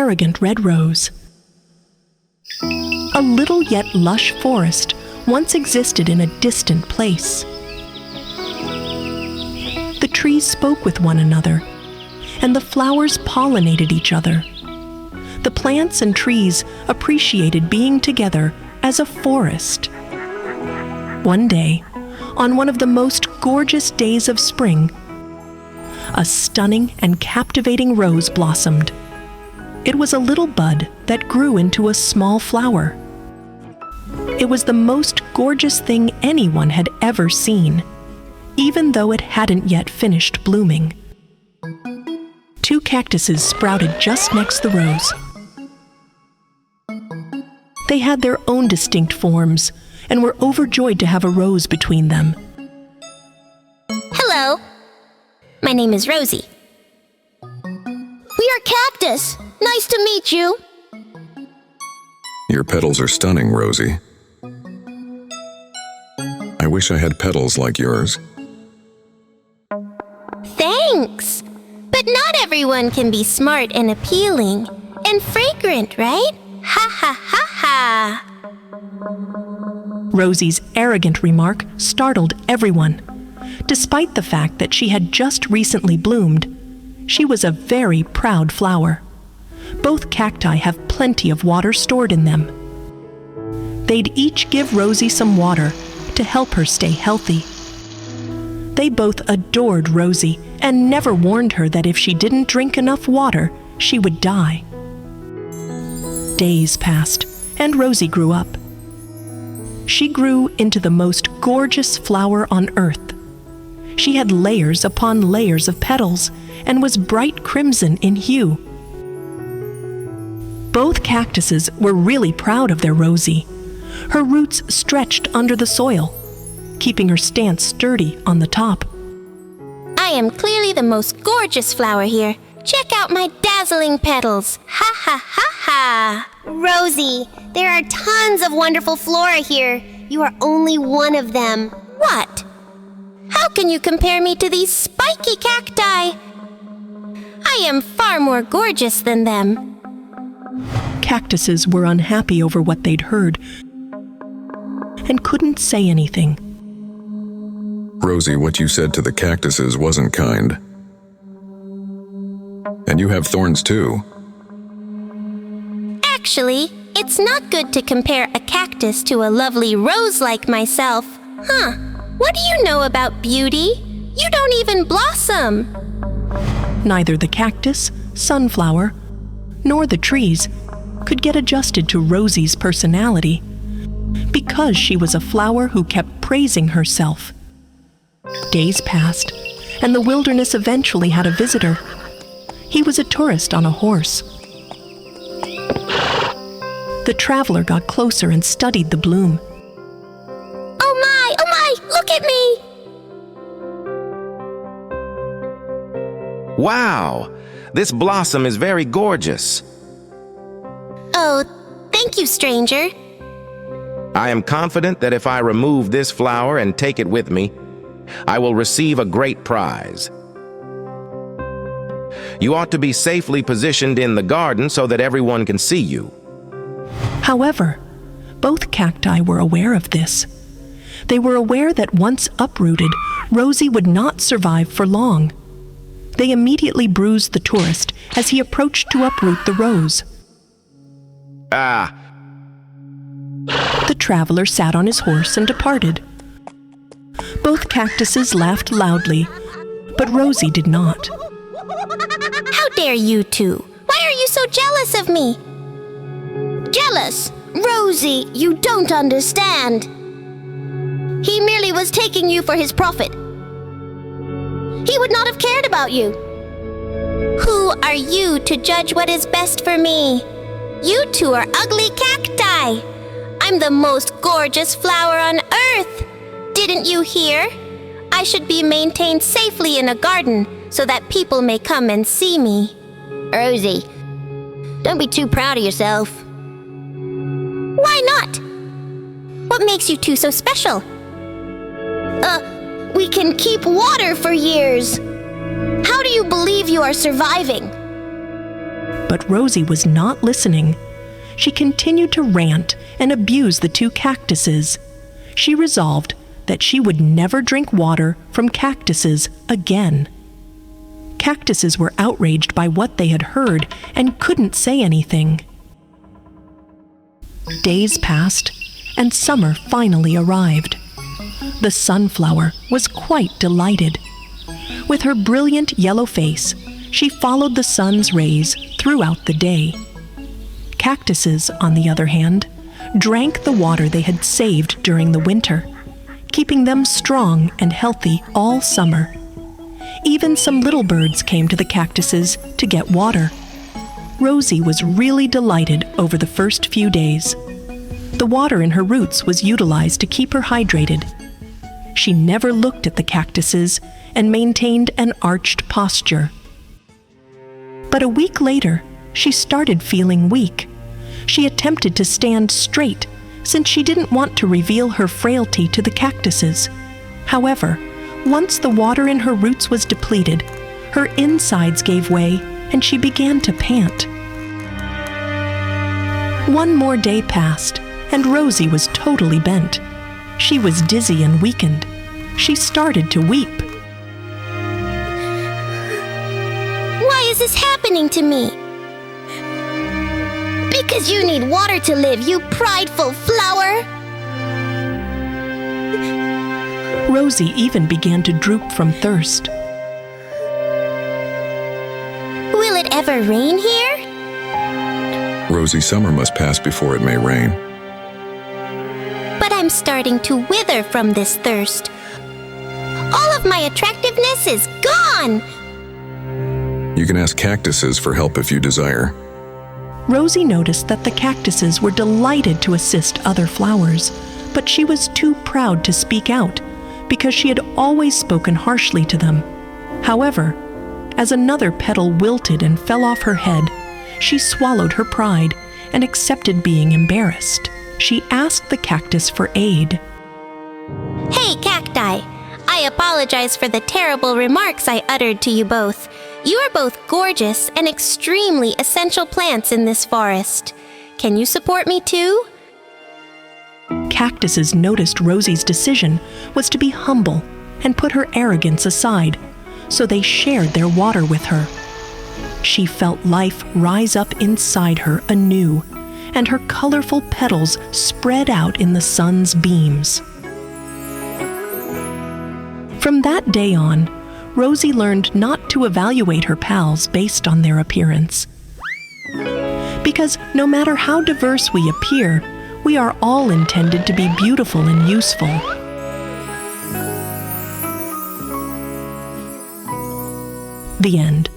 arrogant red rose. A little yet lush forest once existed in a distant place. The trees spoke with one another, and the flowers pollinated each other. The plants and trees appreciated being together as a forest. One day, on one of the most gorgeous days of spring, a stunning and captivating rose blossomed. It was a little bud that grew into a small flower. It was the most gorgeous thing anyone had ever seen, even though it hadn't yet finished blooming. Two cactuses sprouted just next the rose. They had their own distinct forms and were overjoyed to have a rose between them. Hello, my name is Rosie. We are cactus. Nice to meet you. Your petals are stunning, Rosie. I wish I had petals like yours. Thanks. But not everyone can be smart and appealing and fragrant, right? Ha ha ha ha. Rosie's arrogant remark startled everyone. Despite the fact that she had just recently bloomed, she was a very proud flower. Both cacti have plenty of water stored in them. They'd each give Rosie some water to help her stay healthy. They both adored Rosie and never warned her that if she didn't drink enough water, she would die. Days passed, and Rosie grew up. She grew into the most gorgeous flower on earth. She had layers upon layers of petals and was bright crimson in hue. Both cactuses were really proud of their Rosie. Her roots stretched under the soil, keeping her stance sturdy on the top. I am clearly the most gorgeous flower here. Check out my dazzling petals. Ha ha ha ha. Rosie, there are tons of wonderful flora here. You are only one of them. What? How can you compare me to these spiky cacti? I am far more gorgeous than them. Cactuses were unhappy over what they'd heard and couldn't say anything. Rosie, what you said to the cactuses wasn't kind. And you have thorns too. Actually, it's not good to compare a cactus to a lovely rose like myself. Huh, what do you know about beauty? You don't even blossom. Neither the cactus, sunflower, nor the trees could get adjusted to Rosie's personality because she was a flower who kept praising herself. Days passed, and the wilderness eventually had a visitor. He was a tourist on a horse. The traveler got closer and studied the bloom. Oh my, look at me! Wow, this blossom is very gorgeous. Oh, thank you, stranger. I am confident that if I remove this flower and take it with me, I will receive a great prize. You ought to be safely positioned in the garden so that everyone can see you. However, both cacti were aware of this. They were aware that once uprooted, Rosie would not survive for long. They immediately bruised the tourist as he approached to uproot the rose. The traveler sat on his horse and departed. Both cactuses laughed loudly, but Rosie did not. How dare you two? Why are you so jealous of me? Jealous? Rosie, you don't understand. He merely was taking you for his profit. He would not have cared about you. Who are you to judge what is best for me? You two are ugly cacti. I'm the most gorgeous flower on earth. Didn't you hear? I should be maintained safely in a garden so that people may come and see me. Rosie, don't be too proud of yourself. Why not? What makes you two so special? We can keep water for years. How do you believe you are surviving? But Rosie was not listening. She continued to rant and abuse the two cactuses. She resolved that she would never drink water from cactuses again. Cactuses were outraged by what they had heard and couldn't say anything. Days passed, and summer finally arrived. The sunflower was quite delighted. With her brilliant yellow face, she followed the sun's rays throughout the day. Cactuses, on the other hand, drank the water they had saved during the winter, keeping them strong and healthy all summer. Even some little birds came to the cactuses to get water. Rosie was really delighted over the first few days. The water in her roots was utilized to keep her hydrated. She never looked at the cactuses and maintained an arched posture. But a week later, she started feeling weak. She attempted to stand straight since she didn't want to reveal her frailty to the cactuses. However, once the water in her roots was depleted, her insides gave way and she began to pant. One more day passed, and Rosie was totally bent. She was dizzy and weakened. She started to weep. Why is this happening to me? Because you need water to live, you prideful flower! Rosie even began to droop from thirst. Will it ever rain here? Rosie, summer must pass before it may rain. But I'm starting to wither from this thirst. All of my attractiveness is gone! You can ask cactuses for help if you desire. Rosie noticed that the cactuses were delighted to assist other flowers, but she was too proud to speak out because she had always spoken harshly to them. However, as another petal wilted and fell off her head, she swallowed her pride and accepted being embarrassed. She asked the cactus for aid. Hey, cacti! I apologize for the terrible remarks I uttered to you both. You are both gorgeous and extremely essential plants in this forest. Can you support me too? Cactuses noticed Rosie's decision was to be humble and put her arrogance aside, so they shared their water with her. She felt life rise up inside her anew, and her colorful petals spread out in the sun's beams. From that day on, Rosie learned not to evaluate her pals based on their appearance. Because no matter how diverse we appear, we are all intended to be beautiful and useful. The end.